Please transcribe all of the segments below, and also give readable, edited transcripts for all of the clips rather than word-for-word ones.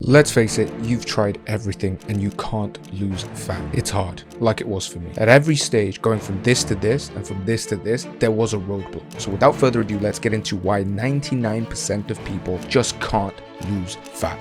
Let's face it, you've tried everything and you can't lose fat. It's hard, like it was for me. At every stage, going from this to this and from this to this, there was a roadblock. So without further ado, let's get into why 99% of people just can't lose fat.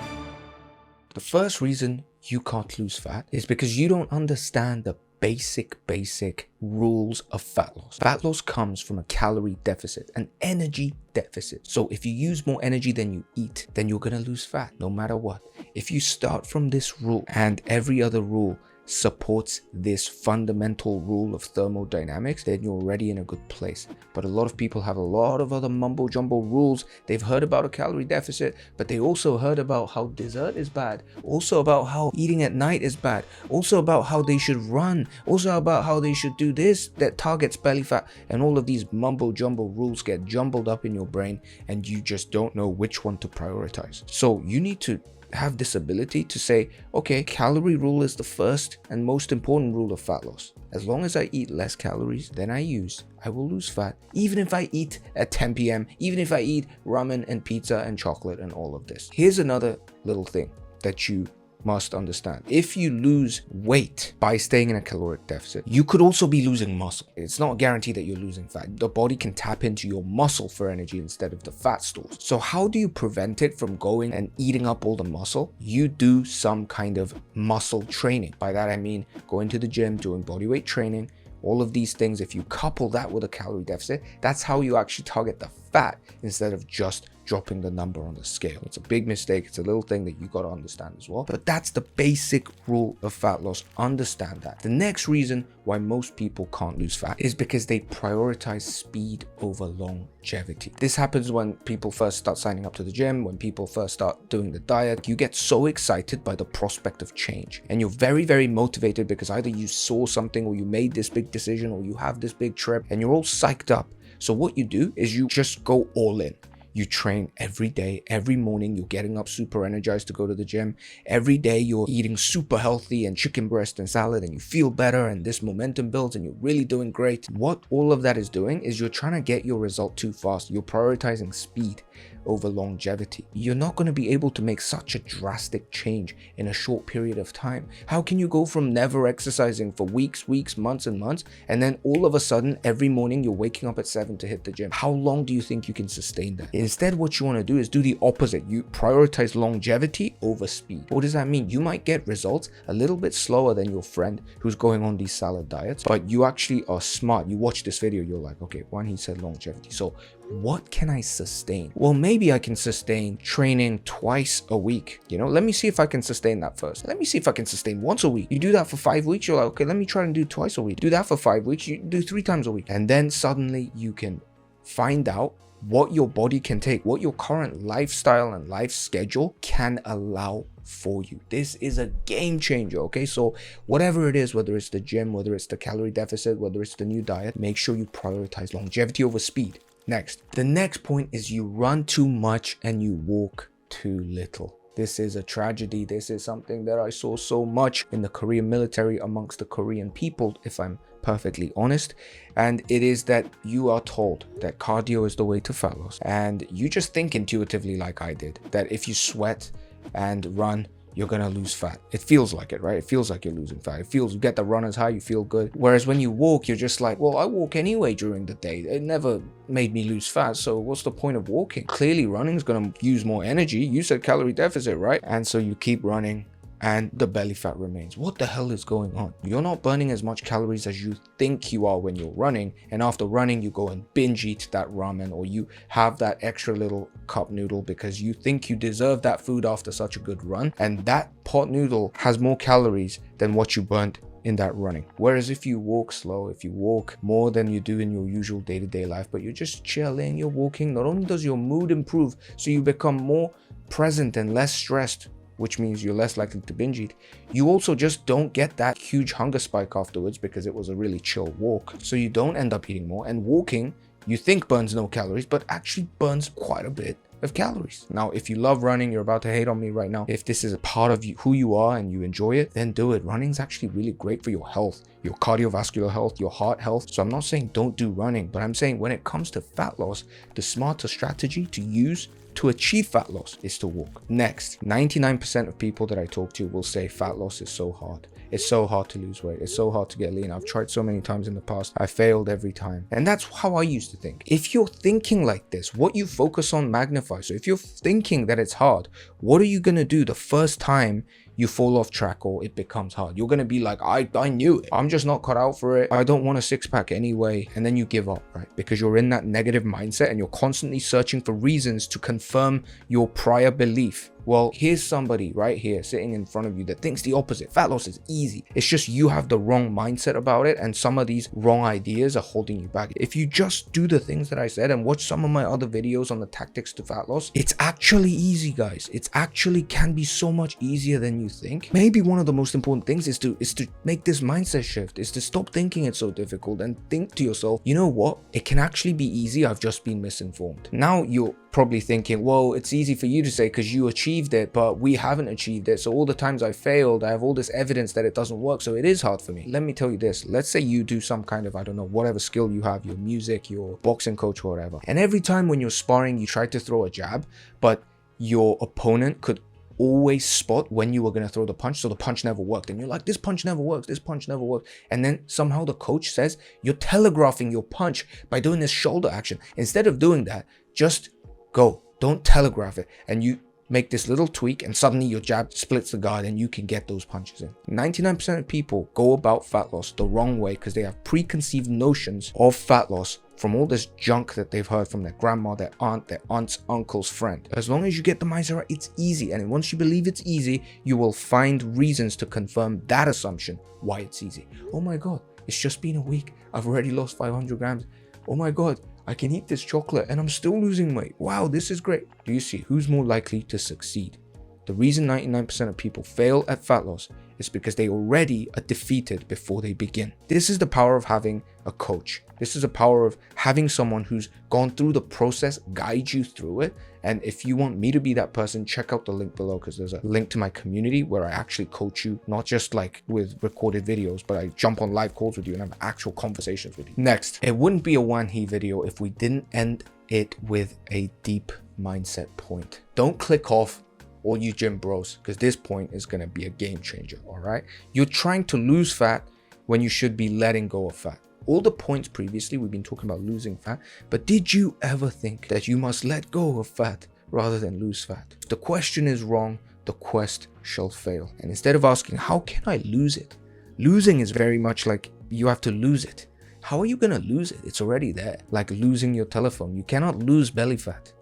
The first reason you can't lose fat is because you don't understand the basic rules of fat loss. Fat loss comes from a calorie deficit, an energy deficit. So if you use more energy than you eat, then you're gonna lose fat no matter what. If you start from this rule and every other rule supports this fundamental rule of thermodynamics, then you're already in a good place. But a lot of people have a lot of other mumbo jumbo rules. They've heard about a calorie deficit, but they also heard about how dessert is bad, also about how eating at night is bad, also about how they should run, also about how they should do this that targets belly fat, and all of these mumbo jumbo rules get jumbled up in your brain and you just don't know which one to prioritize. So you need to have this ability to say, okay, calorie rule is the first and most important rule of fat loss. As long as I eat less calories than I use, I will lose fat. Even if I eat at 10 p.m., even if I eat ramen and pizza and chocolate and all of this. Here's another little thing that you must understand. If you lose weight by staying in a caloric deficit, you could also be losing muscle. It's not a guarantee that you're losing fat. The body can tap into your muscle for energy instead of the fat stores. So how do you prevent it from going and eating up all the muscle? You do some kind of muscle training. By that I mean going to the gym, doing bodyweight training, all of these things. If you couple that with a calorie deficit, that's how you actually target the fat instead of just dropping the number on the scale. It's a big mistake. It's a little thing that you got to understand as well. But that's the basic rule of fat loss. Understand that. The next reason why most people can't lose fat is because they prioritize speed over longevity. This happens when people first start signing up to the gym, when people first start doing the diet. You get so excited by the prospect of change and you're very motivated because either you saw something or you made this big decision or you have this big trip and you're all psyched up. So what you do is you just go all in. You train every day, every morning, you're getting up super energized to go to the gym. Every day you're eating super healthy and chicken breast and salad and you feel better and this momentum builds and you're really doing great. What all of that is doing is you're trying to get your result too fast. You're prioritizing speed over longevity. You're not going to be able to make such a drastic change in a short period of time. How can you go from never exercising for weeks, months and months, and then all of a sudden every morning you're waking up at 7 to hit the gym? How long do you think you can sustain that? Instead, what you want to do is do the opposite. You prioritize longevity over speed. What does that mean? You might get results a little bit slower than your friend who's going on these salad diets, but you actually are smart. You watch this video, you're like, okay, Wanhee said longevity. So what can I sustain? Well, maybe I can sustain training twice a week. Let me see if I can sustain that first. Let me see if I can sustain once a week. You do that for 5 weeks, you're like, okay, let me try and do twice a week. Do that for 5 weeks, you do 3 times a week. And then suddenly you can find out what your body can take, what your current lifestyle and life schedule can allow for you. This is a game changer, okay? So whatever it is, whether it's the gym, whether it's the calorie deficit, whether it's the new diet, make sure you prioritize longevity over speed. Next, the next point is you run too much and you walk too little. This is a tragedy. This is something that I saw so much in the Korean military amongst the Korean people, if I'm perfectly honest. And it is that you are told that cardio is the way to fat loss. And you just think intuitively like I did, that if you sweat and run, you're gonna lose fat. It feels like it, right? It feels like you're losing fat. It feels, you get the runner's high, you feel good. Whereas when you walk, you're just like, well, I walk anyway during the day. It never made me lose fat, so what's the point of walking? Clearly running is gonna use more energy. You said calorie deficit, right? And so you keep running and the belly fat remains. What the hell is going on? You're not burning as much calories as you think you are when you're running, and after running you go and binge eat that ramen, or you have that extra little cup noodle because you think you deserve that food after such a good run, and that pot noodle has more calories than what you burnt in that running. Whereas if you walk slow, if you walk more than you do in your usual day-to-day life, but you're just chilling, you're walking, not only does your mood improve, so you become more present and less stressed, which means you're less likely to binge eat. You also just don't get that huge hunger spike afterwards because it was a really chill walk. So you don't end up eating more. And walking, you think burns no calories, but actually burns quite a bit of calories. Now, if you love running, you're about to hate on me right now. If this is a part of you, who you are, and you enjoy it, then do it. Running is actually really great for your health, your cardiovascular health, your heart health. So I'm not saying don't do running, but I'm saying when it comes to fat loss, the smarter strategy to use to achieve fat loss is to walk. Next, 99% of people that I talk to will say fat loss is so hard. It's so hard to lose weight. It's so hard to get lean. I've tried so many times in the past. I failed every time. And that's how I used to think. If you're thinking like this, what you focus on magnifies. So if you're thinking that it's hard, what are you going to do the first time you fall off track or it becomes hard? You're going to be like, I knew it. I'm just not cut out for it. I don't want a six-pack anyway. And then you give up, right? Because you're in that negative mindset and you're constantly searching for reasons to confirm your prior belief. Well, here's somebody right here sitting in front of you that thinks the opposite. Fat loss is easy. It's just you have the wrong mindset about it, and some of these wrong ideas are holding you back. If you just do the things that I said and watch some of my other videos on the tactics to fat loss, it's actually easy, guys. It's actually can be so much easier than you think. Maybe one of the most important things is to make this mindset shift, is to stop thinking it's so difficult and think to yourself, you know what? It can actually be easy. I've just been misinformed. Now you're probably thinking, well, it's easy for you to say because you achieved it, but we haven't achieved it. So all the times I failed, I have all this evidence that it doesn't work. So it is hard for me. Let me tell you this. Let's say you do some kind of, I don't know, whatever skill you have, your music, your boxing coach or whatever. And every time when you're sparring, you try to throw a jab, but your opponent could always spot when you were going to throw the punch, so the punch never worked, and you're like, this punch never works, this punch never works, and then somehow the coach says you're telegraphing your punch by doing this shoulder action. Instead of doing that, just go, don't telegraph it, and you make this little tweak and suddenly your jab splits the guard and you can get those punches in. 99% of people go about fat loss the wrong way because they have preconceived notions of fat loss from all this junk that they've heard from their grandma, their aunt, their aunt's uncle's friend. As long as you get the mindset right, it's easy. And once you believe it's easy, you will find reasons to confirm that assumption why it's easy. Oh my God, it's just been a week. I've already lost 500 grams. Oh my God, I can eat this chocolate and I'm still losing weight. Wow, this is great. Do you see who's more likely to succeed? The reason 99% of people fail at fat loss is because they already are defeated before they begin. This is the power of having a coach. This is the power of having someone who's gone through the process, guide you through it. And if you want me to be that person, check out the link below, because there's a link to my community where I actually coach you, not just like with recorded videos, but I jump on live calls with you and have actual conversations with you. Next, it wouldn't be a Wanhee video if we didn't end it with a deep mindset point. Don't click off, all you gym bros, because this point is going to be a game changer. All right, you're trying to lose fat when you should be letting go of fat. All the points previously, we've been talking about losing fat, but did you ever think that you must let go of fat rather than lose fat? If the question is wrong, the quest shall fail. And instead of asking, how can I lose it? Losing is very much like you have to lose it. How are you going to lose it? It's already there. Like losing your telephone. You cannot lose belly fat.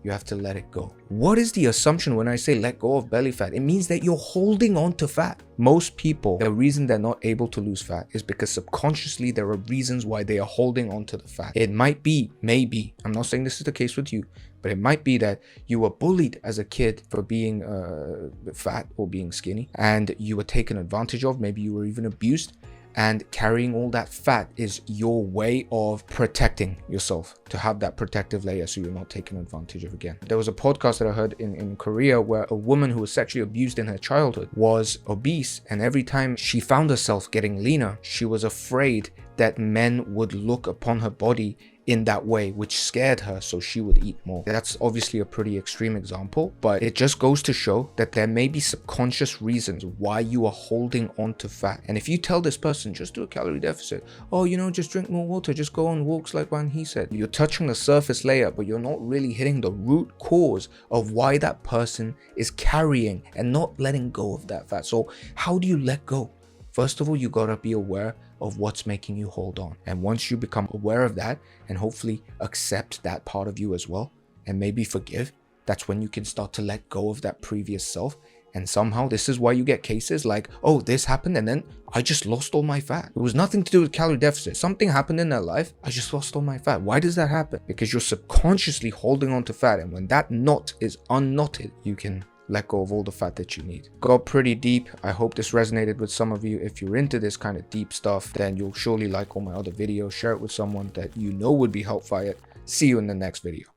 You have to let it go. What is the assumption when I say let go of belly fat? It means that you're holding on to fat. Most people, the reason they're not able to lose fat is because subconsciously there are reasons why they are holding on to the fat. It might be, maybe, I'm not saying this is the case with you, but it might be that you were bullied as a kid for being fat or being skinny, and you were taken advantage of. Maybe you were even abused. And carrying all that fat is your way of protecting yourself, to have that protective layer so you're not taken advantage of again. There was a podcast that I heard in Korea where a woman who was sexually abused in her childhood was obese, and every time she found herself getting leaner, she was afraid that men would look upon her body in that way, which scared her, so she would eat more. That's obviously a pretty extreme example, but it just goes to show that there may be subconscious reasons why you are holding on to fat. And if you tell this person, just do a calorie deficit, oh, you know, just drink more water, just go on walks like Wanhee said, you're touching the surface layer, but you're not really hitting the root cause of why that person is carrying and not letting go of that fat. So how do you let go? First of all, you gotta be aware of what's making you hold on. And once you become aware of that and hopefully accept that part of you as well, and maybe forgive, that's when you can start to let go of that previous self. And somehow this is why you get cases like, oh, this happened and then I just lost all my fat. It was nothing to do with calorie deficit. Something happened in their life. I just lost all my fat. Why does that happen? Because you're subconsciously holding on to fat. And when that knot is unknotted, you can let go of all the fat that you need. Got pretty deep. I hope this resonated with some of you. If you're into this kind of deep stuff, then you'll surely like all my other videos. Share it with someone that you know would be helped by it. See you in the next video.